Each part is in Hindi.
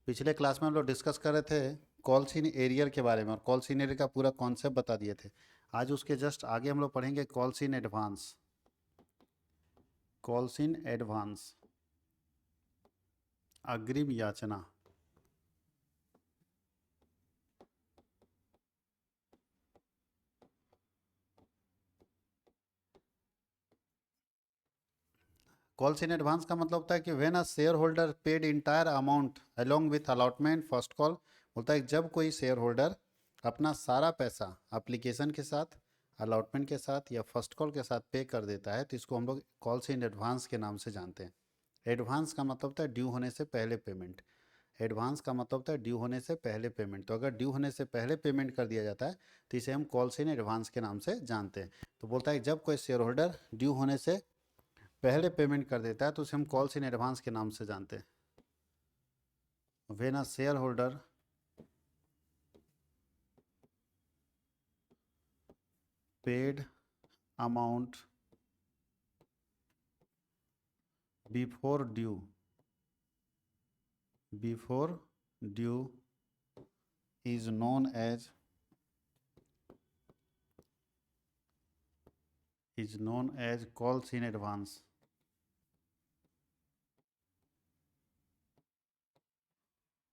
पिछले क्लास में हम लोग डिस्कस कर रहे थे कॉल्स इन एरियर के बारे में और कॉल्स इन एरियर का पूरा कॉन्सेप्ट बता दिए थे। आज उसके जस्ट आगे हम लोग पढ़ेंगे calls in advance. Calls in advance, अग्रिम याचना। कॉल्स इन एडवांस का मतलब होता है कि when a share holder paid entire amount along with allotment first call. बोलता है जब कोई शेयर होल्डर अपना सारा पैसा एप्लीकेशन के साथ, अलॉटमेंट के साथ या फर्स्ट कॉल के साथ पे कर देता है तो इसको हम लोग कॉल्स इन एडवांस के नाम से जानते हैं। एडवांस का मतलब होता है ड्यू होने से पहले पेमेंट। एडवांस का मतलब होता है ड्यू होने से पहले पेमेंट। तो अगर ड्यू होने से पहले पेमेंट कर दिया जाता है तो इसे हम कॉल्स इन एडवांस के नाम से जानते हैं। तो बोलता है जब कोई शेयर होल्डर ड्यू होने से पहले पेमेंट कर देता है तो उसे हम कॉल्स इन एडवांस के नाम से जानते हैं। When a share holder paid amount before due, before due is known as calls in advance।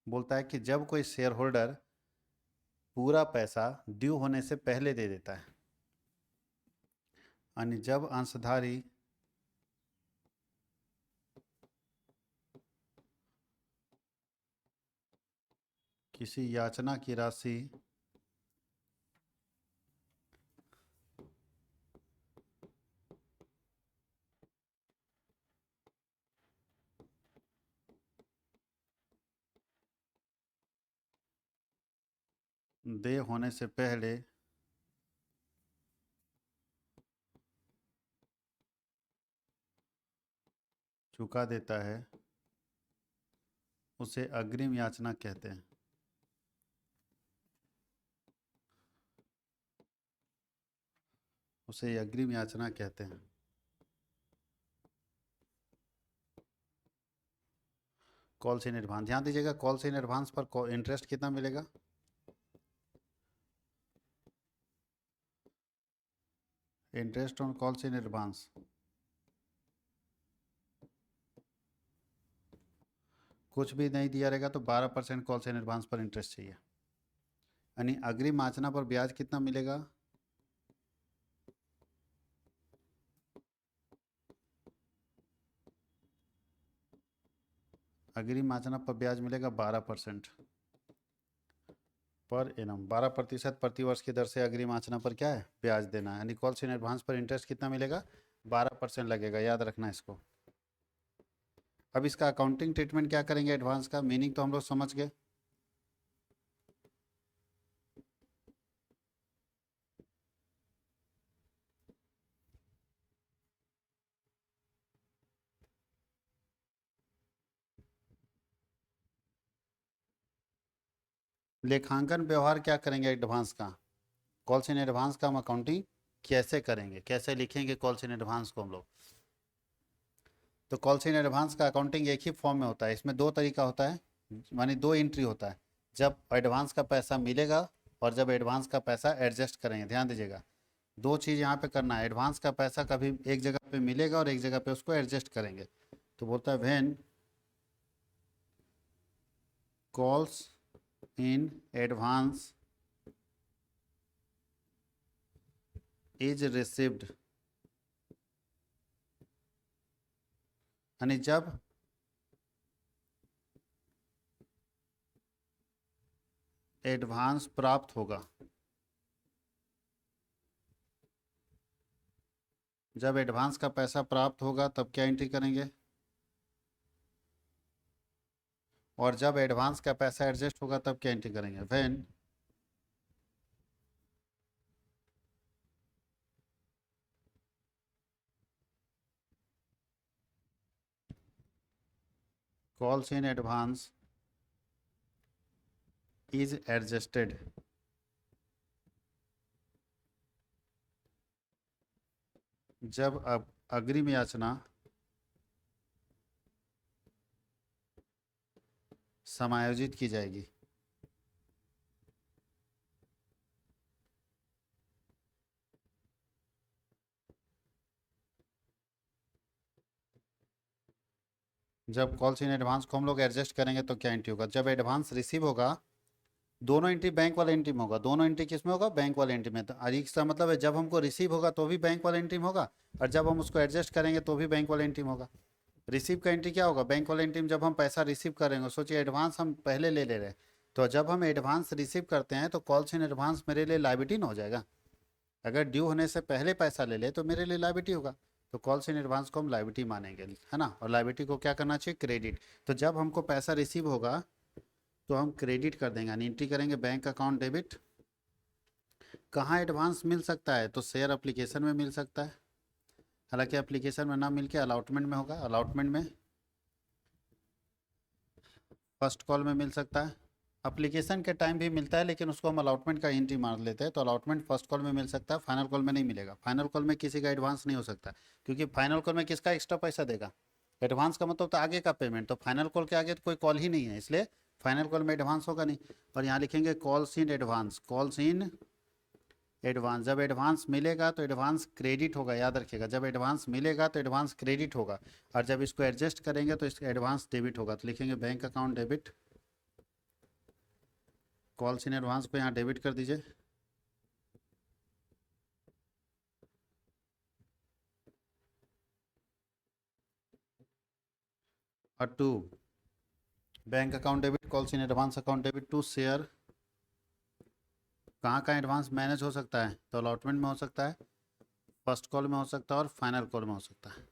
बोलता है कि जब कोई शेयर होल्डर पूरा पैसा ड्यू होने से पहले दे देता है, यानी जब अंशधारी किसी याचना की राशि दे होने से पहले चुका देता है उसे अग्रिम याचना कहते हैं। उसे अग्रिम याचना कहते हैं। कॉल्स इन एडवांस, ध्यान दीजिएगा कॉल्स इन एडवांस पर इंटरेस्ट कितना मिलेगा। Interest on calls in advance कुछ भी नहीं दिया रहेगा तो 12% कॉल्स इन एडवांस पर इंटरेस्ट चाहिए। यानी अग्रिम याचना पर ब्याज कितना मिलेगा। अग्रिम याचना पर ब्याज मिलेगा 12% पर एनम। 12% प्रतिवर्ष की दर से अग्रिम याचना पर क्या है, ब्याज देना है। यानी कॉल्स इन एडवांस पर इंटरेस्ट कितना मिलेगा, 12% लगेगा, याद रखना इसको। अब इसका अकाउंटिंग ट्रीटमेंट क्या करेंगे, एडवांस का मीनिंग तो हम लोग समझ गए। लेखांकन व्यवहार क्या करेंगे एडवांस का, कॉल्स इन एडवांस का हम अकाउंटिंग कैसे करेंगे, कैसे लिखेंगे कॉल्स इन एडवांस को हम लोग। तो कॉल्स इन एडवांस का अकाउंटिंग एक ही फॉर्म में होता है, इसमें दो तरीका होता है, मानी दो एंट्री होता है। जब एडवांस का पैसा मिलेगा और जब एडवांस का पैसा एडजस्ट करेंगे। ध्यान दीजिएगा दो चीज़ यहाँ पे करना है। एडवांस का पैसा कभी एक जगह पे मिलेगा और एक जगह पे उसको एडजस्ट करेंगे। तो बोलता है when calls in advance is received, यानी जब एडवांस प्राप्त होगा, जब एडवांस का पैसा प्राप्त होगा तब क्या एंट्री करेंगे, और जब एडवांस का पैसा एडजस्ट होगा तब क्या एंट्री करेंगे। When calls in advance is adjusted, जब अब अग्रिम याचना समायोजित की जाएगी। जब कॉल्स इन एडवांस को हम लोग एडजस्ट करेंगे तो क्या एंट्री होगा? जब एडवांस रिसीव होगा, दोनों एंट्री बैंक वाले एंट्री में होगा। दोनों एंट्री किस में होगा? बैंक वाले एंट्री में। तो इसका मतलब है जब हमको रिसीव होगा तो भी बैंक वाले एंट्री में होगा, और जब हम उसको एडजस्ट करेंगे तो भी बैंक वाले एंट्री में होगा। रिसीव का एंट्री क्या होगा? बैंक वाले एंट्री में जब हम पैसा रिसीव करेंगे, सोचिए एडवांस हम पहले ले रहे हैं, तो जब हम एडवांस रिसीव करते हैं तो कॉल्स इन एडवांस मेरे लिए लाइबिलिटी ना हो जाएगा? अगर ड्यू होने से पहले पैसा ले ले तो मेरे लिए लाइबिलिटी होगा। तो कॉल्स इन एडवांस को हम लाइबिलिटी मानेंगे, है ना। और लाइबिलिटी को क्या करना चाहिए? क्रेडिट। तो जब हमको पैसा रिसीव होगा तो हम क्रेडिट कर देंगे, यानी एंट्री करेंगे बैंक अकाउंट डेबिट। कहाँ एडवांस मिल सकता है? तो शेयर एप्लीकेशन में मिल सकता है, हालांकि एप्लीकेशन में ना मिल के अलॉटमेंट में होगा। अलॉटमेंट में, फर्स्ट कॉल में मिल सकता है। एप्लीकेशन के टाइम भी मिलता है, लेकिन उसको हम अलॉटमेंट का एंट्री मार लेते हैं, तो अलॉटमेंट फर्स्ट कॉल में मिल सकता है, फाइनल कॉल में नहीं मिलेगा। फाइनल कॉल में किसी का एडवांस नहीं हो सकता, क्योंकि फाइनल कॉल में किसका एक्स्ट्रा पैसा देगा? एडवांस का मतलब तो आगे का पेमेंट, तो फाइनल कॉल के आगे तो कोई कॉल ही नहीं है, इसलिए फाइनल कॉल में एडवांस होगा नहीं। और यहाँ लिखेंगे calls in advance. Calls in advance, जब एडवांस मिलेगा तो एडवांस क्रेडिट होगा, याद रखिएगा। जब एडवांस मिलेगा तो एडवांस क्रेडिट होगा, और जब इसको एडजस्ट करेंगे तो इसका एडवांस डेबिट होगा। तो लिखेंगे bank account debit, calls in advance को यहाँ डेबिट कर दीजिए। और to, bank account debit, calls in advance account debit to share. कहाँ का एडवांस मैनेज हो सकता है? तो अलॉटमेंट में हो सकता है, फर्स्ट कॉल में हो सकता है, और फाइनल कॉल में हो सकता है।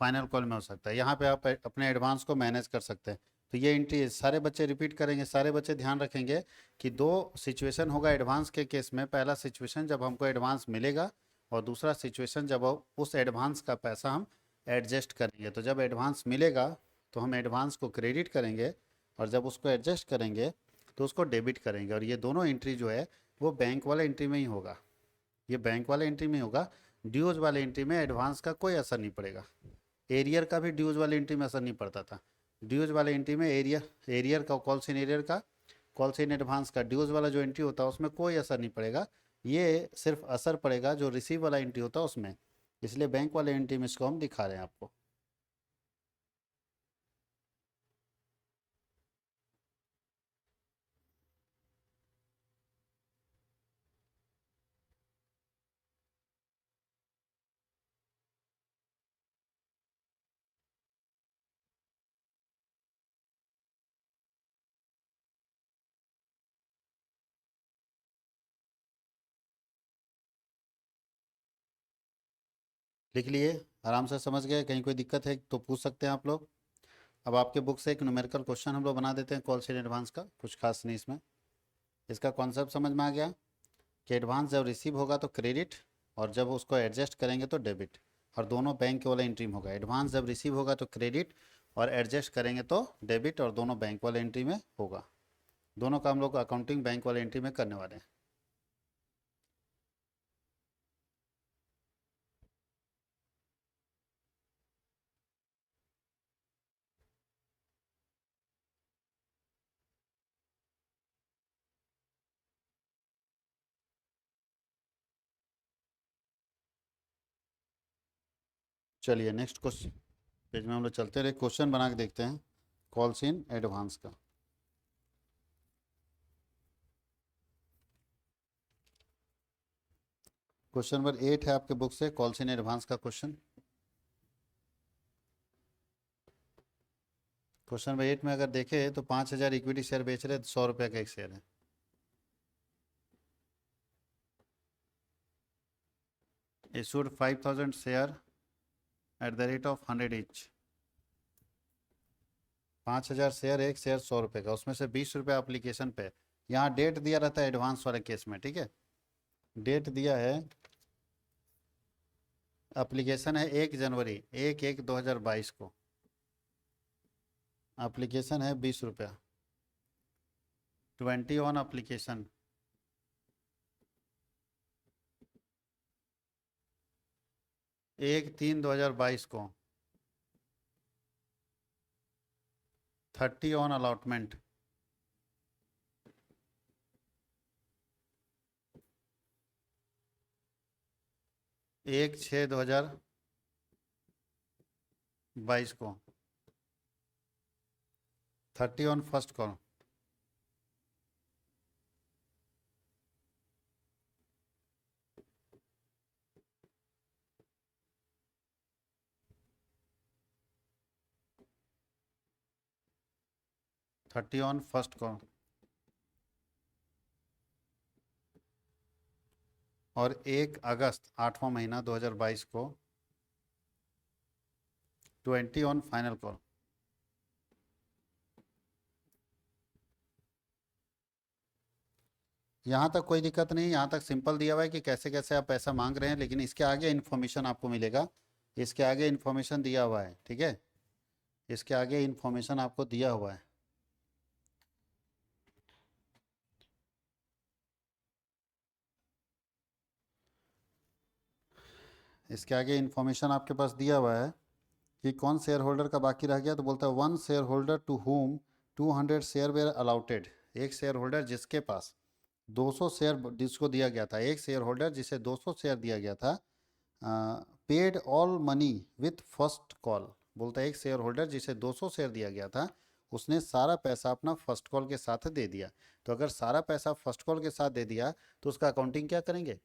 फाइनल कॉल में हो सकता है, यहाँ पे आप अपने एडवांस को मैनेज कर सकते हैं। तो ये एंट्री सारे बच्चे रिपीट करेंगे, सारे बच्चे ध्यान रखेंगे कि दो सिचुएशन होगा एडवांस के केस में। पहला सिचुएशन जब हमको एडवांस मिलेगा, और दूसरा सिचुएशन जब उस एडवांस का पैसा हम एडजस्ट करेंगे। तो जब एडवांस मिलेगा तो हम एडवांस को क्रेडिट करेंगे, और जब उसको एडजस्ट करेंगे तो उसको डेबिट करेंगे। और ये दोनों एंट्री जो है वो बैंक वाले एंट्री में ही होगा, ये बैंक वाले एंट्री में ही होगा। ड्यूज वाले एंट्री में एडवांस का कोई असर नहीं पड़ेगा। एरियर का भी ड्यूज वाले एंट्री में असर नहीं पड़ता था। ड्यूज वाले एंट्री में एरियर का, कॉल्स इन एरियर का, कॉल्स इन एडवांस का, ड्यूज वाला जो एंट्री होता है उसमें कोई असर नहीं पड़ेगा। ये सिर्फ असर पड़ेगा जो रिसीव वाला एंट्री होता है उसमें, इसलिए बैंक वाले एंट्री में इसको हम दिखा रहे हैं आपको। लिख लिए? आराम से समझ गए? कहीं कोई दिक्कत है तो पूछ सकते हैं आप लोग। अब आपके बुक से एक न्यूमेरिकल क्वेश्चन हम लोग बना देते हैं कॉल्स इन एडवांस का, कुछ खास नहीं इसमें। इसका कॉन्सेप्ट समझ में आ गया कि एडवांस जब रिसीव होगा तो क्रेडिट, और जब उसको एडजस्ट करेंगे तो डेबिट, और दोनों बैंक के वाले एंट्री में होगा। एडवांस जब रिसीव होगा तो क्रेडिट, और एडजस्ट करेंगे तो डेबिट, और दोनों बैंक वाले एंट्री में होगा। दोनों का हम लोग अकाउंटिंग बैंक वाले एंट्री में करने वाले हैं। चलिए नेक्स्ट क्वेश्चन पेज में हम लोग चलते रहे, क्वेश्चन बना के देखते हैं कॉल्स इन एडवांस का। क्वेश्चन नंबर 8 है आपके बुक से, कॉल्स इन एडवांस का क्वेश्चन। क्वेश्चन नंबर 8 में अगर देखें तो 5,000 इक्विटी शेयर बेच रहे हैं, 100 रुपये का एक शेयर है। Issued 5,000 share at the rate of 100 each. 5,000 share, एक शेयर 100 रुपये का, उसमें से 20 रुपये एप्लीकेशन पे। यहाँ डेट दिया रहता है एडवांस वाले केस में, ठीक है। डेट दिया है, एप्लीकेशन है 1 जनवरी, 1/1/2022 को। एप्लीकेशन है 20 रुपया, 21 एप्लीकेशन, 1/3/2022 को। 30 ऑन अलॉटमेंट, 1/6/2022 को, 30 on first call, thirty on first call, और 1 अगस्त 8वां महीना 2022 को 20 ऑन फाइनल कॉल। यहाँ तक कोई दिक्कत नहीं, यहाँ तक सिंपल दिया हुआ है कि कैसे कैसे आप पैसा मांग रहे हैं, लेकिन इसके आगे इन्फॉर्मेशन आपको मिलेगा, इसके आगे इन्फॉर्मेशन दिया हुआ है, ठीक है, इसके आगे इन्फॉर्मेशन आपको दिया हुआ है। इसके आगे इन्फॉर्मेशन आपके पास दिया हुआ है कि कौन शेयर होल्डर का बाकी रह गया, तो बोलता है one share holder to whom 200 share were allotted, एक शेयर होल्डर जिसके पास 200 शेयर जिसको दिया गया था, एक शेयर होल्डर जिसे 200 शेयर दिया गया था, paid all money with first call. बोलता है एक शेयर होल्डर जिसे 200 शेयर दिया गया था, उसने सारा पैसा अपना फर्स्ट कॉल के साथ दे दिया। तो अगर सारा पैसा फर्स्ट कॉल के साथ दे दिया तो उसका अकाउंटिंग क्या करेंगे,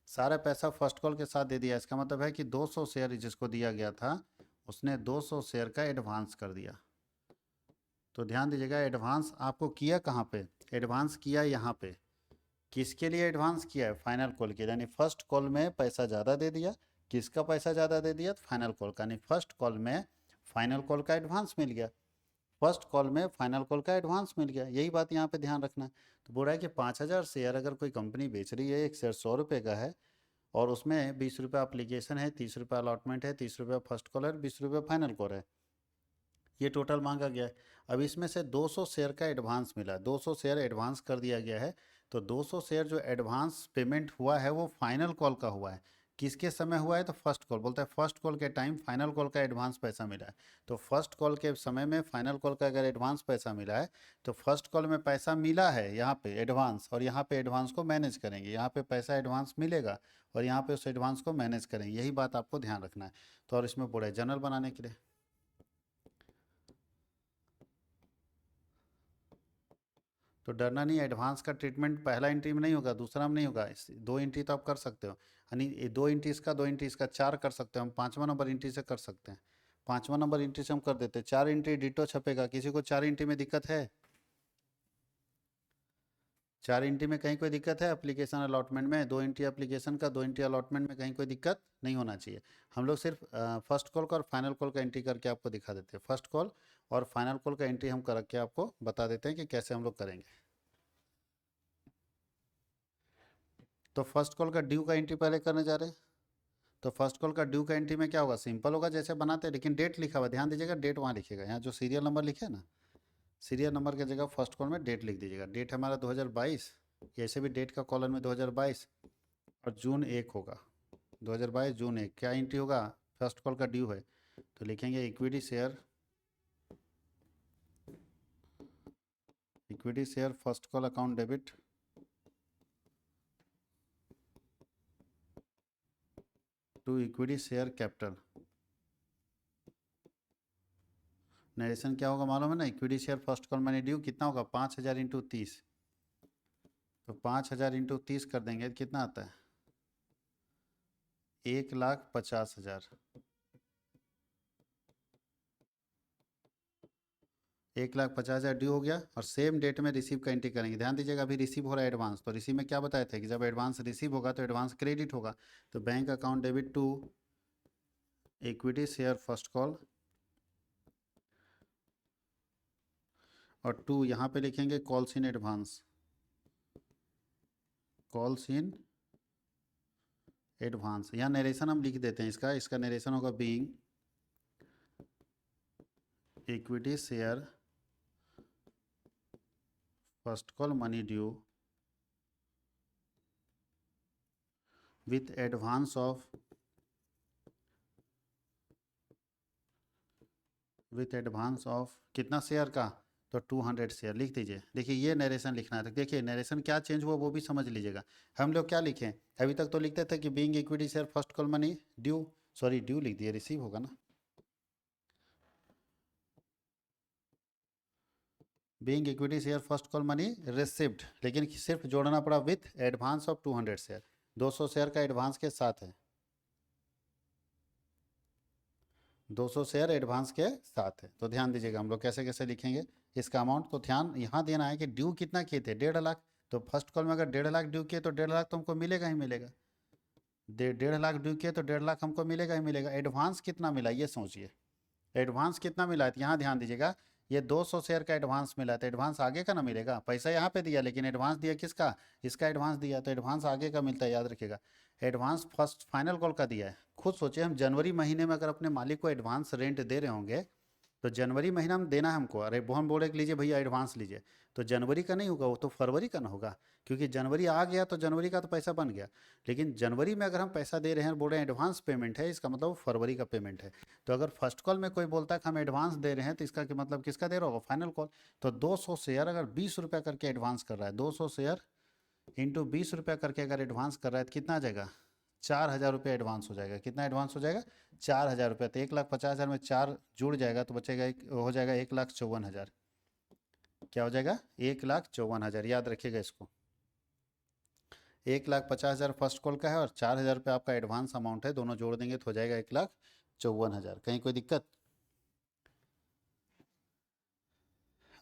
सारा पैसा फर्स्ट कॉल के साथ दे दिया, इसका मतलब है कि 200 शेयर जिसको दिया गया था उसने 200 शेयर का एडवांस कर दिया। तो ध्यान दीजिएगा, एडवांस आपको किया कहाँ पे, एडवांस किया यहाँ पे, किसके लिए एडवांस किया है, फाइनल कॉल के, यानी फर्स्ट कॉल में पैसा ज़्यादा दे दिया। किसका पैसा ज़्यादा दे दिया, फाइनल कॉल का, यानी फर्स्ट कॉल में फाइनल कॉल का एडवांस मिल गया, फर्स्ट कॉल में फाइनल कॉल का एडवांस मिल गया, यही बात यहाँ पे ध्यान रखना है। तो बोल रहा है कि 5,000 शेयर अगर कोई कंपनी बेच रही है, एक शेयर 100 रुपये का है, और उसमें 20 रुपये अप्लीकेशन है, 30 रुपये अलॉटमेंट है, 30 रुपये फर्स्ट कॉल है, 20 रुपये फाइनल कॉल है, ये टोटल मांगा गया है। अब इसमें से 200 शेयर का एडवांस मिला, 200 शेयर एडवांस कर दिया गया है। तो 200 शेयर जो एडवांस पेमेंट हुआ है वो फाइनल कॉल का हुआ है, किसके समय हुआ है, तो फर्स्ट कॉल, बोलता है फर्स्ट कॉल के टाइम फाइनल कॉल का एडवांस पैसा मिला है। तो फर्स्ट कॉल के समय में फाइनल कॉल का अगर एडवांस पैसा मिला है, तो फर्स्ट कॉल में पैसा मिला है यहाँ पे एडवांस, और यहाँ पे एडवांस को मैनेज करेंगे, यहाँ पे पैसा एडवांस मिलेगा और यहाँ पे उस एडवांस को मैनेज करेंगे, यही बात आपको ध्यान रखना है। तो और इसमें बोला है जर्नल बनाने के लिए, तो डरना नहीं, एडवांस का ट्रीटमेंट पहला एंट्री में नहीं होगा, दूसरा में नहीं होगा, 2 एंट्री तो आप कर सकते हो, यानी 2 एंट्री इसका, 2 एंट्री इसका, 4 कर सकते हो हम, 5वां नंबर एंट्री से कर सकते हैं, 5वां नंबर एंट्री से हम कर देते हैं, 4 एंट्री डिटो छपेगा, किसी को 4 एंट्री में दिक्कत है, 4 एंट्री में कहीं कोई दिक्कत है, एप्लीकेशन अलॉटमेंट में 2 एंट्री एप्लीकेशन का, 2 एंट्री अलॉटमेंट में कहीं कोई दिक्कत नहीं होना चाहिए। हम लोग सिर्फ फर्स्ट कॉल का और फाइनल कॉल का एंट्री करके आपको दिखा देते हैं, फर्स्ट कॉल और फाइनल कॉल का एंट्री हम करके आपको बता देते हैं कि कैसे हम लोग करेंगे। तो फर्स्ट कॉल का ड्यू का एंट्री पहले करने जा रहे हैं। तो फर्स्ट कॉल का ड्यू का एंट्री में क्या होगा, सिंपल होगा जैसे बनाते हैं, लेकिन डेट लिखा हुआ, ध्यान दीजिएगा, डेट वहाँ लिखेगा, यहाँ जो सीरियल नंबर लिखे है ना, सीरियल नंबर की जगह फर्स्ट कॉल में डेट लिख दीजिएगा, डेट हमारा 2022, ऐसे भी डेट का कॉलम में 2022, और जून 1 होगा, 2022 जून 1 क्या एंट्री होगा, फर्स्ट कॉल का ड्यू है, तो लिखेंगे equity share first call account debit to equity share capital. Narration क्या होगा मालूम है ना, equity share first call money due कितना होगा, 5,000 इंटू 30, तो 5,000 इंटू 30 कर देंगे तो कितना आता है, 1,50,000, 1,50,000 ड्यू हो गया, और सेम डेट में रिसीव का एंट्री करेंगे। ध्यान दीजिएगा, अभी रिसीव हो रहा है एडवांस, तो रिसीव में क्या बताए थे कि जब एडवांस रिसीव होगा तो एडवांस क्रेडिट होगा, तो bank account debit to equity share first call, और टू यहाँ पे लिखेंगे calls in advance, calls in advance, यहाँ नरेशन हम लिख देते हैं, इसका इसका नरेशन होगा being equity share first call money due with advance of with advance of कितना शेयर का, तो 200 शेयर लिख दीजिए। देखिए ये नरेशन लिखना है, तो देखिए नरेशन क्या चेंज हुआ वो भी समझ लीजिएगा। हम लोग क्या लिखें, अभी तक तो लिखते थे कि being equity share first call money due, sorry due लिख दिए, रिसीव होगा ना, being equity share first call money received, लेकिन सिर्फ जोड़ना पड़ा with advance of 200 share, 200 share का एडवांस के साथ है, 200 शेयर एडवांस के साथ है। तो ध्यान दीजिएगा हम लोग कैसे कैसे लिखेंगे इसका अमाउंट, तो ध्यान यहाँ देना है कि ड्यू कितना किए थे, 1.5 लाख। तो फर्स्ट कॉल में अगर 1.5 लाख ड्यू किए तो 1.5 लाख तो हमको मिलेगा ही मिलेगा, 1.5 लाख ड्यू किए तो 1.5 लाख हमको मिलेगा ही मिलेगा। एडवांस कितना मिला ये सोचिए, एडवांस कितना मिला है, तो यहाँ ध्यान दीजिएगा, ये 200 शेयर का एडवांस मिला है, तो एडवांस आगे का ना मिलेगा, पैसा यहाँ पे दिया लेकिन एडवांस दिया किसका, इसका एडवांस दिया, तो एडवांस आगे का मिलता है, याद रखिएगा। एडवांस फर्स्ट फाइनल कॉल का दिया है। खुद सोचिए हम जनवरी महीने में अगर अपने मालिक को एडवांस रेंट दे रहे होंगे, तो जनवरी महीना में देना है हमको, अरे वो हम बोले कि लीजिए भैया एडवांस लीजिए, तो जनवरी का नहीं होगा, वो तो फरवरी का ना होगा, क्योंकि जनवरी आ गया तो जनवरी का तो पैसा बन गया। लेकिन जनवरी में अगर हम पैसा दे रहे हैं बोल रहे हैं एडवांस पेमेंट है, इसका मतलब वो फरवरी का पेमेंट है। तो अगर फर्स्ट कॉल में कोई बोलता है कि हम एडवांस दे रहे हैं, तो इसका मतलब किसका दे रहा होगा, फाइनल कॉल। तो 200 शेयर अगर 20 रुपया करके एडवांस कर रहा है, 200 शेयर इंटू 20 रुपया करके अगर एडवांस कर रहा है, तो कितना आ जाएगा, 4,000 रुपये एडवांस हो जाएगा। कितना एडवांस हो जाएगा, 4,000 रुपये। तो 1,50,000 में 4 जुड़ जाएगा तो बचेगा हो जाएगा 1,54,000। क्या हो जाएगा, 1,54,000, याद रखिएगा इसको। 1,50,000 फर्स्ट कॉल का है और 4,000 रुपये आपका एडवांस अमाउंट है, दोनों जोड़ देंगे तो हो जाएगा 1,54,000। कहीं कोई दिक्कत।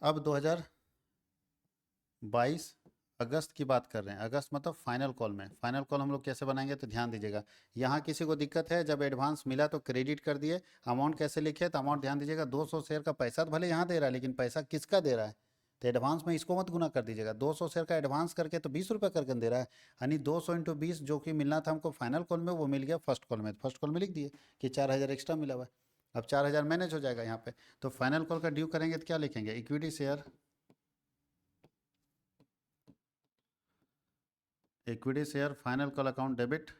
अब 2022 अगस्त की बात कर रहे हैं, अगस्त मतलब फाइनल कॉल में। फाइनल कॉल हम लोग कैसे बनाएंगे, तो ध्यान दीजिएगा, यहाँ किसी को दिक्कत है, जब एडवांस मिला तो क्रेडिट कर दिए। अमाउंट कैसे लिखे, तो अमाउंट ध्यान दीजिएगा, 200 शेयर का पैसा तो भले यहाँ दे रहा है, लेकिन पैसा किसका दे रहा है, तो एडवांस में इसको मत गुना कर दीजिएगा। 200 शेयर का एडवांस करके तो 20 रुपये करके दे रहा है, यानी 200 इंटू 20 जो कि मिलना था हमको फाइनल कॉल में, वो मिल गया फर्स्ट कॉल में। फर्स्ट कॉल में लिख दिए कि 4,000 एक्स्ट्रा मिला हुआ है। अब 4,000 मैनेज हो जाएगा यहाँ पे। तो फाइनल कॉल का ड्यू करेंगे तो क्या लिखेंगे, equity share, equity share final call account debit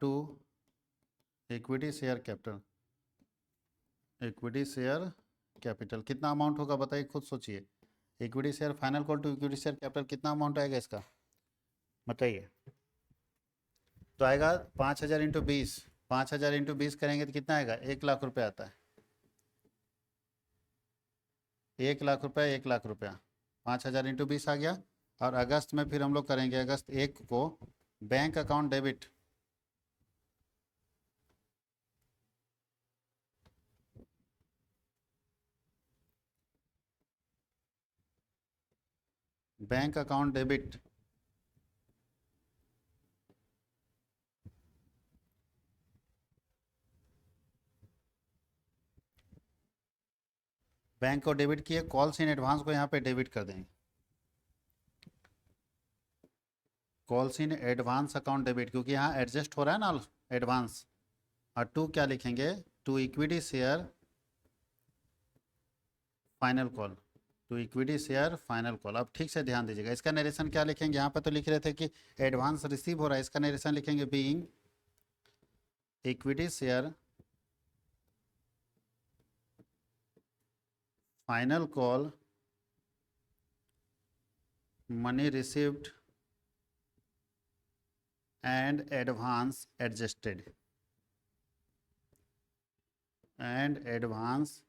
to equity share capital, equity share capital कितना अमाउंट होगा बताइए, खुद सोचिए। Equity share final call to equity share capital कितना अमाउंट आएगा इसका, बताइए। तो आएगा 5,000 इंटू 20, 5,000 इंटू 20 करेंगे तो कितना आएगा, 1,00,000 रुपये आता है। 1,00,000 रुपये, 1,00,000 रुपया, 5,000 इंटू 20 आ गया। और अगस्त में फिर हम लोग करेंगे अगस्त 1 को bank account debit, bank account debit bank को डेबिट किए, कॉल्स इन एडवांस को यहाँ पे डेबिट कर देंगे, calls in advance account debit, क्योंकि यहाँ एडजस्ट हो रहा है ना एडवांस। और टू क्या लिखेंगे, to equity share final call, to equity share final call. अब ठीक से ध्यान दीजिएगा, इसका नरेशन क्या लिखेंगे, यहाँ पे तो लिख रहे थे कि एडवांस रिसीव हो रहा है, इसका नरेशन लिखेंगे being equity share final call money received and advance adjusted, and advance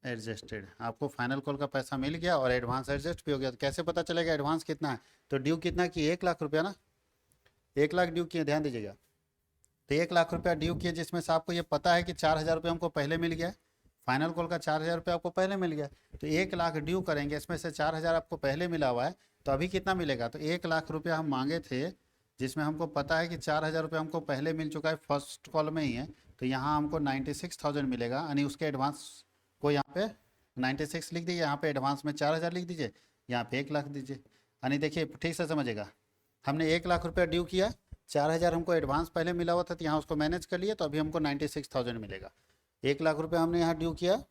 adjusted. आपको फाइनल कॉल का पैसा मिल गया और एडवांस एडजस्ट भी हो गया। तो कैसे पता चलेगा एडवांस कितना है, तो ड्यू कितना की, 1,00,000 रुपया ना, 1,00,000 ड्यू किए, ध्यान दीजिएगा। तो 1,00,000 रुपया ड्यू किए, जिसमें से आपको ये पता है कि 4,000 रुपये हमको पहले मिल गया, फाइनल कॉल का 4,000 रुपये आपको पहले मिल गया। तो 1,00,000 ड्यू करेंगे, इसमें से 4,000 आपको पहले मिला हुआ है, तो अभी कितना मिलेगा, तो 1,00,000 रुपया हम मांगे थे, जिसमें हमको पता है कि 4,000 रुपये हमको पहले मिल चुका है, फर्स्ट कॉल में ही है। तो यहाँ हमको 96,000 मिलेगा, यानी उसके एडवांस को यहाँ पे 96 लिख दीजिए, यहाँ पे एडवांस में 4,000 लिख दीजिए, यहाँ पे 1,00,000 दीजिए। यानी देखिए ठीक से समझेगा, हमने 1,00,000 रुपया ड्यू किया, 4,000 हमको एडवांस पहले मिला हुआ था, तो यहाँ उसको मैनेज कर लिए, तो अभी हमको 96,000 मिलेगा। 1,00,000 रुपये हमने यहाँ ड्यू किया,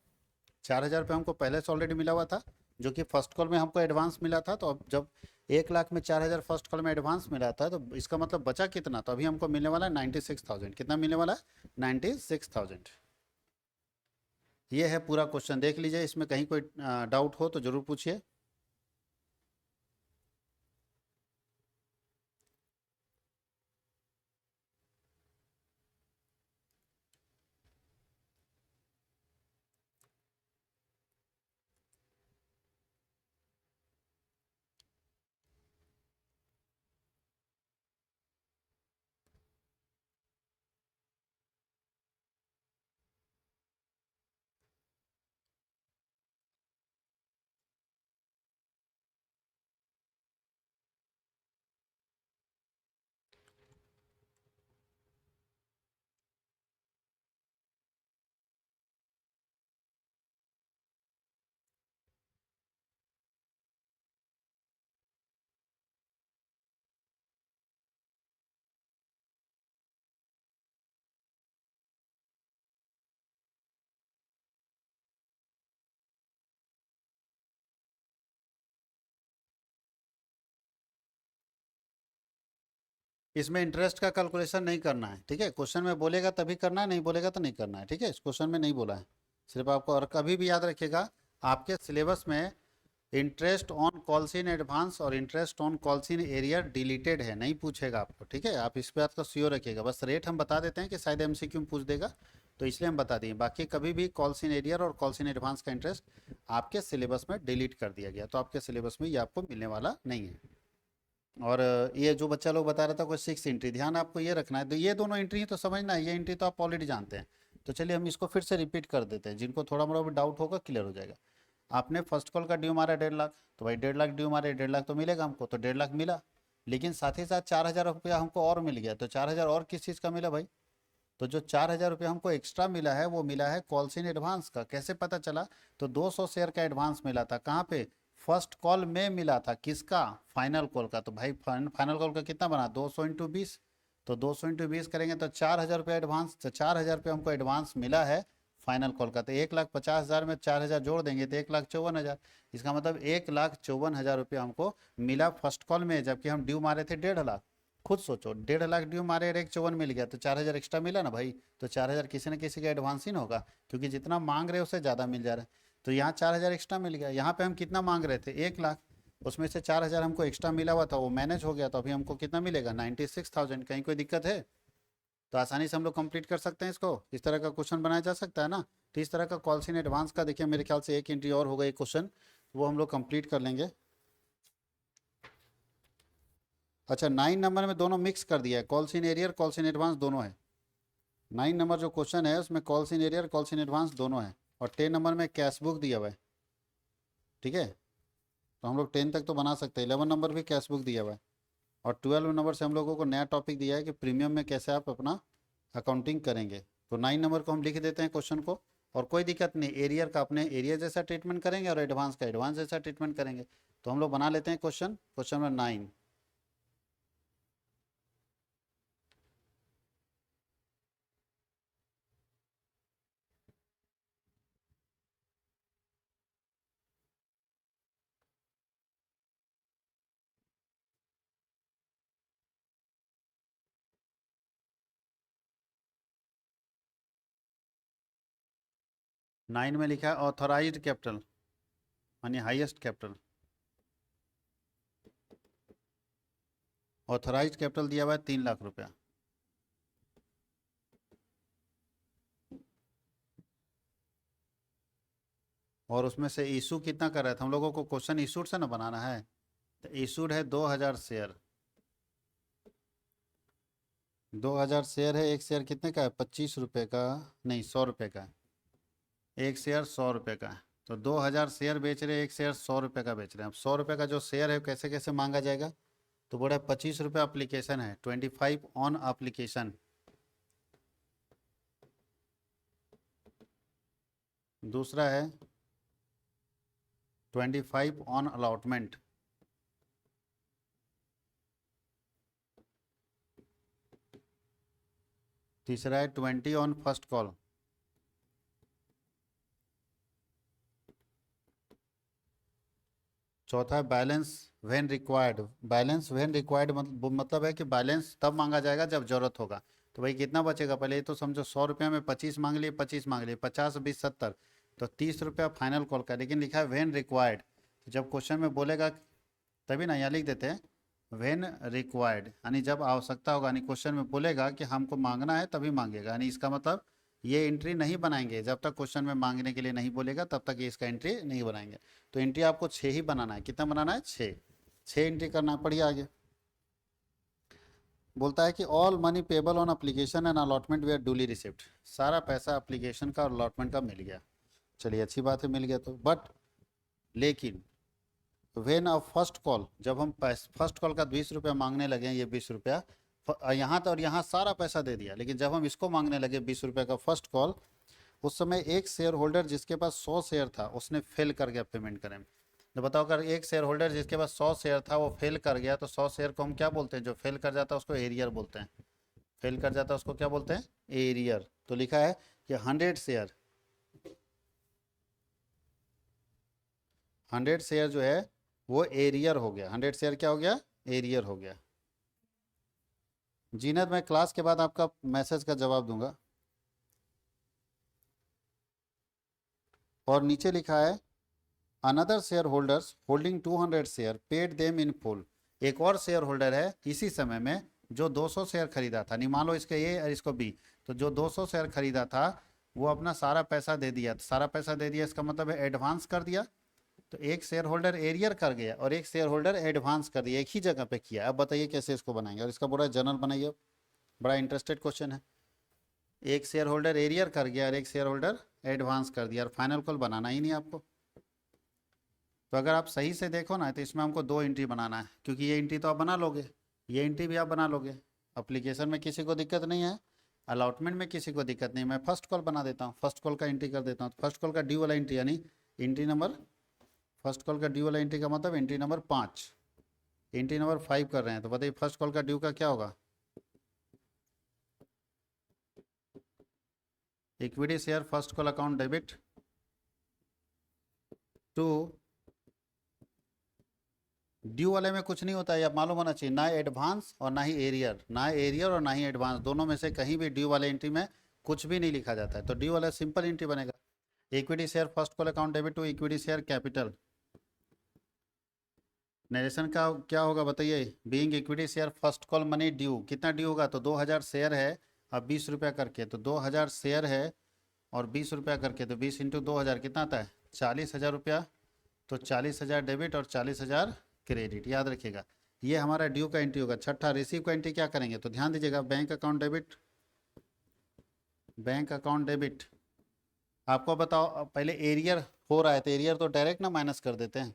4,000 रुपये हमको पहले से ऑलरेडी मिला हुआ था, जो कि फर्स्ट कॉल में हमको एडवांस मिला था। तो अब जब 1 लाख में 4,000 फर्स्ट कॉल में एडवांस मिला था, तो इसका मतलब बचा कितना, तो अभी हमको मिलने वाला है 96,000। कितना मिलने वाला है? 96,000। ये है पूरा क्वेश्चन, देख लीजिए, इसमें कहीं कोई डाउट हो तो ज़रूर पूछिए। इसमें इंटरेस्ट का कैलकुलेशन नहीं करना है, ठीक है। क्वेश्चन में बोलेगा तभी करना है, नहीं बोलेगा तो नहीं करना है, ठीक है। इस क्वेश्चन में नहीं बोला है सिर्फ आपको। और कभी भी याद रखिएगा, आपके सिलेबस में interest on calls in advance और interest on calls in arrear deleted है, नहीं पूछेगा आपको, ठीक है। आप इस बात का श्योर रखिएगा। बस रेट हम बता देते हैं कि शायद एमसीक्यू में पूछ देगा, तो इसलिए हम बता दिए। बाकी कभी भी कॉल्स इन एरियर और कॉल्स इन एडवांस का इंटरेस्ट आपके सिलेबस में डिलीट कर दिया गया, तो आपके सिलेबस में ये आपको मिलने वाला नहीं है। और ये जो बच्चा लोग बता रहा था कोई 6 एंट्री, ध्यान आपको ये रखना है। तो ये दोनों एंट्री तो समझना है, ये एंट्री तो आप ऑलरेडी जानते हैं। तो चलिए हम इसको फिर से रिपीट कर देते हैं, जिनको थोड़ा मोड़ा भी डाउट होगा क्लियर हो जाएगा। आपने फर्स्ट कॉल का ड्यू मारा 1.5 लाख, तो भाई 1.5 लाख ड्यू मारे, 1.5 लाख तो मिलेगा हमको, तो 1.5 लाख मिला। लेकिन साथ ही साथ 4,000 रुपया हमको और मिल गया, तो 4,000 और किस चीज़ का मिला भाई? तो जो 4,000 रुपया हमको एक्स्ट्रा मिला है वो मिला है कॉल्स इन एडवांस का। कैसे पता चला? तो 200 शेयर का एडवांस मिला था, कहाँ पे? फर्स्ट कॉल में मिला था। किसका? फाइनल कॉल का। तो भाई फाइनल कॉल का कितना बना? 200 × 20। तो 200 × 20 करेंगे तो 4,000 रुपया एडवांस, तो 4,000 रुपया हमको एडवांस मिला है फाइनल कॉल का। तो 1,50,000 में 4,000 जोड़ देंगे तो 1,54,000। इसका मतलब 1,54,000 रुपया हमको मिला फर्स्ट कॉल में, जबकि हम ड्यू मारे थे 1.5 लाख। खुद सोचो, 1.5 लाख ड्यू मारे और 1,54 मिल गया, तो 4,000 एक्स्ट्रा मिला ना भाई। तो 4,000 किसी न किसी का एडवांस ही ना होगा, क्योंकि जितना मांग रहे हैं उससे ज़्यादा मिल जा रहा है। तो यहाँ 4,000 एक्स्ट्रा मिल गया। यहाँ पे हम कितना मांग रहे थे? 1 लाख, उसमें से 4,000 हमको एक्स्ट्रा मिला हुआ था, वो मैनेज हो गया। तो अभी हमको कितना मिलेगा? 96,000। कहीं कोई दिक्कत है? तो आसानी से हम लोग कंप्लीट कर सकते हैं इसको। इस तरह का क्वेश्चन बनाया जा सकता है ना। तो इस तरह का कॉल्स इन एडवांस का देखिए, मेरे ख्याल से एक एंट्री और होगा, एक क्वेश्चन वो हम लोग कंप्लीट कर लेंगे। अच्छा, 9 नंबर में दोनों मिक्स कर दिया है, calls in arrear calls in advance दोनों है। 9 नंबर जो क्वेश्चन है उसमें calls in arrear calls in advance दोनों है। और 10 नंबर में कैश बुक दिया हुआ है, ठीक है। तो हम लोग 10 तक तो बना सकते हैं। 11 नंबर भी कैश बुक दिया हुआ है। और 12 नंबर से हम लोगों को नया टॉपिक दिया है कि प्रीमियम में कैसे आप अपना अकाउंटिंग करेंगे। तो 9 नंबर को हम लिख देते हैं क्वेश्चन को। और कोई दिक्कत नहीं, एरियर का अपने एरिया जैसा ट्रीटमेंट करेंगे और एडवांस का एडवांस जैसा ट्रीटमेंट करेंगे। तो हम लोग बना लेते हैं क्वेश्चन, क्वेश्चन नंबर 9। 9 में लिखा है ऑथोराइज्ड कैपिटल यानी हाईएस्ट कैपिटल। ऑथोराइज्ड कैपिटल दिया हुआ है 3 लाख रुपया। और उसमें से इशू कितना कर रहा था? हम लोगों को क्वेश्चन इशूड से ना बनाना है। तो इशूड है 2,000 शेयर। 2,000 शेयर है। एक शेयर कितने का है? 25 रुपये का, नहीं 100 रुपये का है। एक शेयर 100 रुपये का है। तो 2,000 शेयर बेच रहे हैं, एक शेयर 100 रुपये का बेच रहे हैं। अब 100 रुपये का जो शेयर है कैसे कैसे मांगा जाएगा? तो बोला 25 रुपये अप्लीकेशन है, 25 ऑन अप्लीकेशन। दूसरा है 25 ऑन अलॉटमेंट। तीसरा है 20 ऑन फर्स्ट कॉल। चौथा है balance when required. Balance when required मतलब है कि बैलेंस तब मांगा जाएगा जब जरूरत होगा। तो भाई कितना बचेगा, पहले ये तो समझो 100 रुपये में 25 मांग लिए, 25 मांग लिए, 50 20 70, तो 30 रुपया फाइनल कॉल का। लेकिन लिखा है व्हेन रिक्वायर्ड, तो जब क्वेश्चन में बोलेगा तभी ना, यहाँ लिख देते हैं व्हेन रिक्वायर्ड, यानी जब आवश्यकता होगा, यानी क्वेश्चन में बोलेगा कि हमको मांगना है तभी मांगेगा, यानी इसका मतलब ये एंट्री नहीं बनाएंगे जब तक क्वेश्चन में मांगने के लिए नहीं बोलेगा, तब तक ये इसका एंट्री नहीं बनाएंगे। तो एंट्री आपको 6 ही बनाना है। कितना बनाना है, 6। 6 एंट्री करना है। पढ़िए आगे। बोलता है कि all money payable on application and allotment were duly receipt. सारा पैसा अप्लीकेशन का और अलॉटमेंट का मिल गया। चलिए अच्छी बात है, मिल गया तो। बट लेकिन वेन अ फर्स्ट कॉल, जब हम फर्स्ट कॉल का 20 रुपया मांगने लगे, ये 20 रुपया यहाँ तो, और यहाँ सारा पैसा दे दिया, लेकिन जब हम इसको मांगने लगे 20 रुपया का फर्स्ट कॉल, उस समय एक शेयर होल्डर जिसके पास 100 शेयर था उसने फेल कर गया पेमेंट करने में। तो बताओ, अगर एक शेयर होल्डर जिसके पास 100 शेयर था वो फेल कर गया, तो 100 शेयर को हम क्या बोलते हैं, जो फेल कर जाता है उसको एरियर बोलते हैं। फेल कर जाता है उसको क्या बोलते हैं, एरियर। तो लिखा है कि 100 शेयर जो है वो एरियर हो गया। 100 शेयर क्या हो गया, एरियर हो गया। जीनत, मैं क्लास के बाद आपका मैसेज का जवाब दूंगा। और नीचे लिखा है another share holders holding 200 share paid them in full. एक और शेयर होल्डर है इसी समय में जो 200 शेयर खरीदा था, नहीं मान लो इसके ए और इसको बी, तो जो 200 शेयर खरीदा था वो अपना सारा पैसा दे दिया। तो सारा पैसा दे दिया इसका मतलब है एडवांस कर दिया। तो एक शेयर होल्डर एरियर कर गया और एक शेयर होल्डर एडवांस कर दिया, एक ही जगह पे किया। अब बताइए कैसे इसको बनाएंगे, और इसका पूरा जर्नल बनाइए। बड़ा इंटरेस्टेड क्वेश्चन है। एक शेयर होल्डर एरियर कर गया और एक शेयर होल्डर एडवांस कर दिया, और फाइनल कॉल बनाना ही नहीं आपको। तो अगर आप सही से देखो ना, तो इसमें हमको 2 एंट्री बनाना है, क्योंकि ये एंट्री तो आप बना लोगे, ये एंट्री भी आप बना लोगे। अप्लीकेशन में किसी को दिक्कत नहीं है, अलॉटमेंट में किसी को दिक्कत नहीं। मैं फर्स्ट कॉल बना देता हूँ, फर्स्ट कॉल का एंट्री कर देता हूँ। फर्स्ट कॉल का ड्यू वाला एंट्री, यानी एंट्री नंबर, फर्स्ट कॉल का ड्यू वाला एंट्री का मतलब एंट्री नंबर 5। एंट्री नंबर 5 कर रहे हैं, तो बताइए फर्स्ट कॉल का ड्यू का क्या होगा। Equity share first call account debit to, due वाले में कुछ नहीं होता है, आप मालूम होना चाहिए, ना एडवांस और ना ही एरियर, ना एरियर और ना ही एडवांस, दोनों में से कहीं भी ड्यू वाले एंट्री में कुछ भी नहीं लिखा जाता है। तो ड्यू वाला सिंपल एंट्री बनेगा, equity share first call account debit to equity share capital. Narration का क्या होगा बताइए, being equity share first call money due, कितना ड्यू होगा, तो 2000 शेयर है, अब 20 रुपया करके, तो 2000 शेयर है और 20 रुपया करके, तो 20 इंटू 2000 कितना आता है, 40,000 रुपया। तो 40,000 डेबिट और 40,000 क्रेडिट, याद रखिएगा। ये हमारा ड्यू का एंट्री होगा। छठा, रिसीव का एंट्री क्या करेंगे, तो ध्यान दीजिएगा, bank account debit, bank account debit. आपको बताओ, पहले एरियर हो रहा है तो एरियर तो डायरेक्ट ना माइनस कर देते हैं,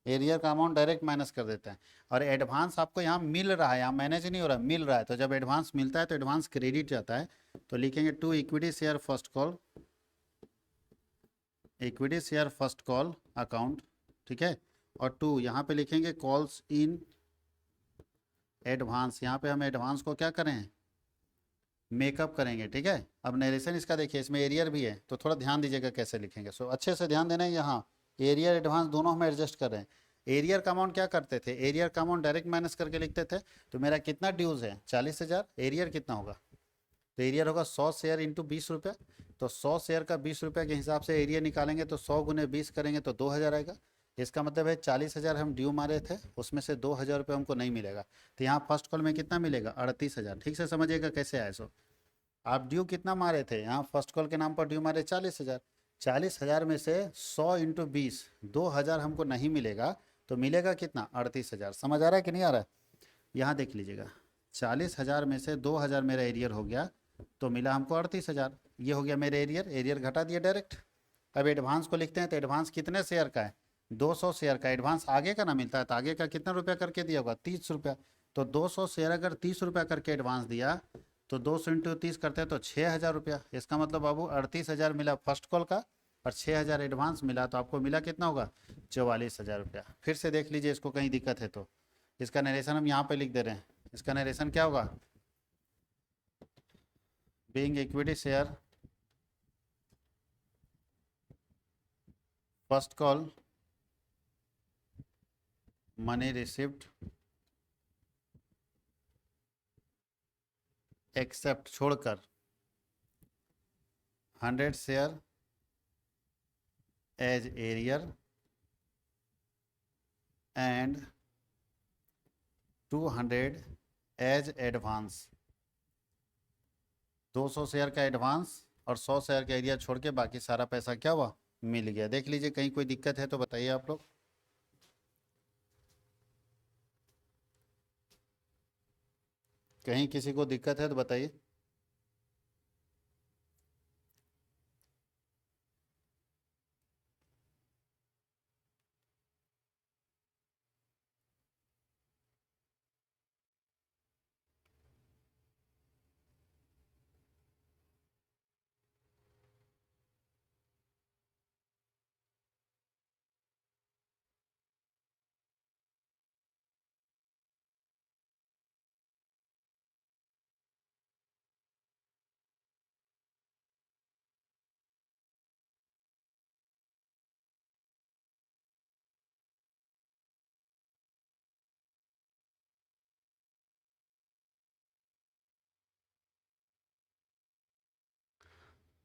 एरियर का अमाउंट डायरेक्ट माइनस कर देते हैं। और एडवांस आपको यहाँ मिल रहा है, यहाँ मैनेज नहीं हो रहा है, मिल रहा है, तो जब एडवांस मिलता है तो एडवांस क्रेडिट जाता है। तो लिखेंगे to equity share first call, equity share first call account, ठीक है। और टू यहाँ पे लिखेंगे कॉल्स इन एडवांस, यहाँ पे हम एडवांस को क्या करें, मेकअप करेंगे, ठीक है। अब नरेशन इसका देखिए, इसमें एरियर भी है, तो थोड़ा ध्यान दीजिएगा कैसे लिखेंगे। सो अच्छे से ध्यान देना है, यहाँ एरियर एडवांस दोनों हम एडजस्ट कर रहे हैं। एरियर का अमाउंट क्या करते थे, एरियर का अमाउंट डायरेक्ट माइनस करके लिखते थे। तो मेरा कितना ड्यूज है, 40,000, एरियर कितना होगा, तो एरियर होगा 100 शेयर इंटू 20 रुपया। तो 100 शेयर का 20 रुपया के हिसाब से एरियर निकालेंगे, तो 100 गुने 20 करेंगे तो 2000 आएगा। इसका मतलब है 40,000 हम ड्यू मारे थे, उसमें से 2000 रुपये हमको नहीं मिलेगा। तो यहाँ फर्स्ट कॉल में कितना मिलेगा, 38,000। ठीक से समझिएगा कैसे आए। सो आप ड्यू कितना मारे थे, यहाँ फर्स्ट कॉल के नाम पर ड्यू मारे 40,000। 40,000 में से 100 इंटू 20, 2000 हमको नहीं मिलेगा, तो मिलेगा कितना, 38,000। समझ आ रहा है कि नहीं आ रहा है, यहाँ देख लीजिएगा, 40,000 में से 2000 मेरा एरियर हो गया, तो मिला हमको 38,000। ये हो गया मेरा एरियर, एरियर घटा दिया डायरेक्ट। अब एडवांस को लिखते हैं, तो एडवांस कितने शेयर का है, 200 शेयर का। एडवांस आगे का ना मिलता है, तो आगे का कितना रुपया करके दिया होगा, 30 रुपया। तो 200 शेयर अगर 30 रुपया करके एडवांस दिया, तो 200 इंटू 30 करते हैं तो 6,000 रुपया। इसका मतलब बाबू 38,000 मिला फर्स्ट कॉल का और 6,000 एडवांस मिला, तो आपको मिला कितना होगा, 44,000 रुपया। फिर से देख लीजिए, इसको कहीं दिक्कत है तो इसका नरेशन हम यहाँ पे लिख दे रहे हैं। इसका नरेशन क्या होगा, being equity share first call money receipt except छोड़कर 100 share as arrear and 200 as advance. 200 share का एडवांस और 100 शेयर का एरिया छोड़ के बाकी सारा पैसा क्या हुआ, मिल गया। देख लीजिए कहीं कोई दिक्कत है तो बताइए आप लोग। कहीं किसी को दिक्कत है तो बताइए।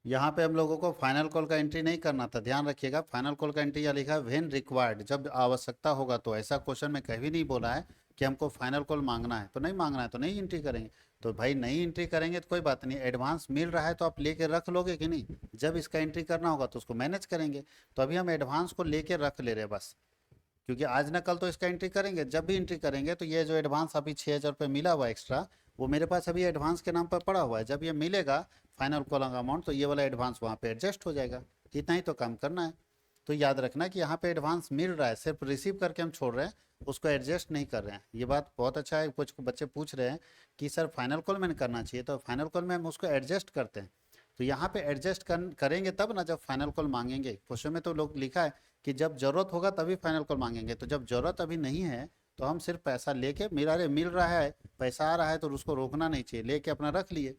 यहाँ पे हम लोगों को फाइनल कॉल का एंट्री नहीं करना था, ध्यान रखिएगा। फाइनल कॉल का एंट्री या लिखा है व्हेन रिक्वायर्ड, जब आवश्यकता होगा। तो ऐसा क्वेश्चन में कभी नहीं बोला है कि हमको फाइनल कॉल मांगना है, तो नहीं मांगना है तो नहीं एंट्री करेंगे। तो भाई नहीं एंट्री करेंगे तो कोई बात नहीं, एडवांस मिल रहा है तो आप लेके रख लोगे कि नहीं। जब इसका एंट्री करना होगा तो उसको मैनेज करेंगे। तो अभी हम एडवांस को लेके रख ले रहे हैं बस, क्योंकि आज ना कल तो इसका एंट्री करेंगे। जब भी एंट्री करेंगे तो ये जो एडवांस अभी 6,000 रुपये मिला हुआ एक्स्ट्रा, वो मेरे पास अभी एडवांस के नाम पर पड़ा हुआ है। जब ये मिलेगा फाइनल कॉल अमाउंट तो ये वाला एडवांस वहाँ पे एडजस्ट हो जाएगा। इतना ही तो काम करना है। तो याद रखना कि यहाँ पे एडवांस मिल रहा है, सिर्फ रिसीव करके हम छोड़ रहे हैं, उसको एडजस्ट नहीं कर रहे हैं। ये बात बहुत अच्छा है। कुछ बच्चे पूछ रहे हैं कि सर फाइनल कॉल में करना चाहिए, तो फाइनल कॉल में हम उसको एडजस्ट करते हैं। तो यहाँ पे एडजस्ट करेंगे तब ना जब फाइनल कॉल मांगेंगे। क्वेश्चन में तो लोग लिखा है कि जब जरूरत होगा तभी फाइनल कॉल मांगेंगे। तो जब जरूरत अभी नहीं है तो हम सिर्फ पैसा लेके, मेरा मिल रहा है, पैसा आ रहा है तो उसको रोकना नहीं चाहिए, लेके अपना रख लिए,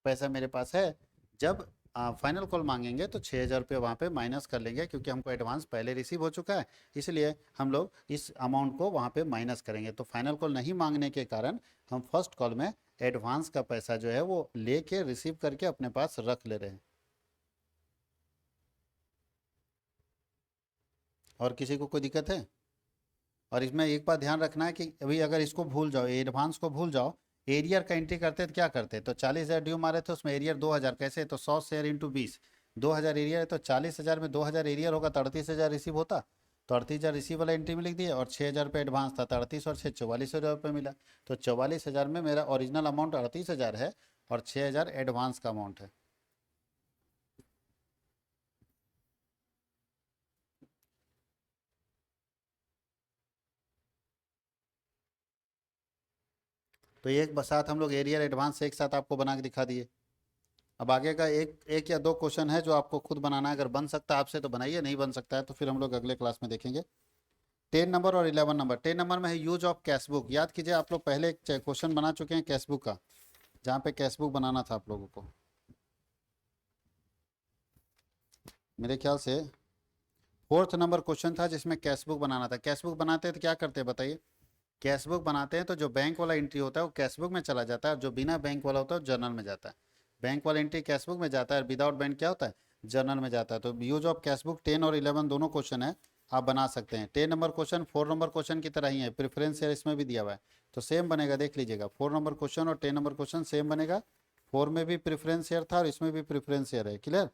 पैसा मेरे पास है। जब फाइनल कॉल मांगेंगे तो 6,000 रुपये वहाँ पे माइनस कर लेंगे, क्योंकि हमको एडवांस पहले रिसीव हो चुका है, इसलिए हम लोग इस अमाउंट को वहाँ पे माइनस करेंगे। तो फाइनल कॉल नहीं मांगने के कारण हम फर्स्ट कॉल में एडवांस का पैसा जो है वो लेके रिसीव करके अपने पास रख ले रहे हैं। और किसी को कोई दिक्कत है? और इसमें एक बात ध्यान रखना है कि अभी अगर इसको भूल जाओ, एडवांस को भूल जाओ, एरियर का एंट्री करते तो क्या करते, तो 40,000 ड्यू मारे थे, उसमें एरियर 2,000 कैसे, तो 100 शेयर इंटू 20, 2,000 एरियर है तो 40,000 में 2,000 एरियर होगा तो 38,000 रिसीव होता। तो 38,000 रिसीव वाला एंट्री में लिख दिए, और 6,000 रुपये एडवांस था तो 38 और 6 44,000 रुपये मिला। तो 44,000 में मेरा ओरिजिनल अमाउंट 38,000 है और 6,000 एडवांस का अमाउंट है। तो एक साथ हम लोग एरियर एडवांस एक साथ आपको बना के दिखा दिए। अब आगे का एक एक या दो क्वेश्चन है जो आपको खुद बनाना है। अगर बन सकता है आपसे तो बनाइए, नहीं बन सकता है तो फिर हम लोग अगले क्लास में देखेंगे। 10 नंबर और 11 नंबर। 10 नंबर में है यूज ऑफ कैशबुक। याद कीजिए आप लोग पहले एक क्वेश्चन बना चुके हैं कैशबुक का, जहाँ पे कैशबुक बनाना था आप लोगों को। मेरे ख्याल से 4th नंबर क्वेश्चन था जिसमें कैशबुक बनाना था। कैशबुक बनाते हैं तो क्या करते हैं बताइए। कैशबुक बनाते हैं तो जो बैंक वाला एंट्री होता है वो कैशबुक में चला जाता है, और जो बिना बैंक वाला होता है वो जर्नल में जाता है। बैंक वाला एंट्री कैशबुक में जाता है, और विदाउट बैंक क्या होता है, जर्नल में जाता है। तो यूज ऑफ कैशबुक 10 और 11 दोनों क्वेश्चन है, आप बना सकते हैं। 10 नंबर क्वेश्चन 4 नंबर क्वेश्चन की तरह ही है, प्रेफरेंस शेयर इसमें भी दिया हुआ है तो सेम बनेगा। देख लीजिएगा 4 नंबर क्वेश्चन और 10 नंबर क्वेश्चन सेम बनेगा। 4 में भी प्रेफरेंस शेयर था और इसमें भी प्रेफरेंस शेयर है, क्लियर।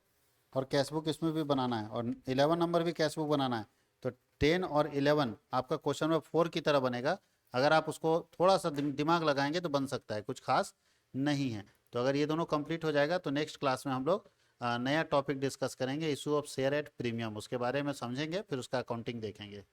और कैशबुक इसमें भी बनाना है, और 11 नंबर भी कैशबुक बनाना है। तो 10 और 11 आपका क्वेश्चन में 4 की तरह बनेगा। अगर आप उसको थोड़ा सा दिमाग लगाएंगे तो बन सकता है, कुछ खास नहीं है। तो अगर ये दोनों कंप्लीट हो जाएगा तो नेक्स्ट क्लास में हम लोग नया टॉपिक डिस्कस करेंगे, issue of share at premium. उसके बारे में समझेंगे, फिर उसका अकाउंटिंग देखेंगे।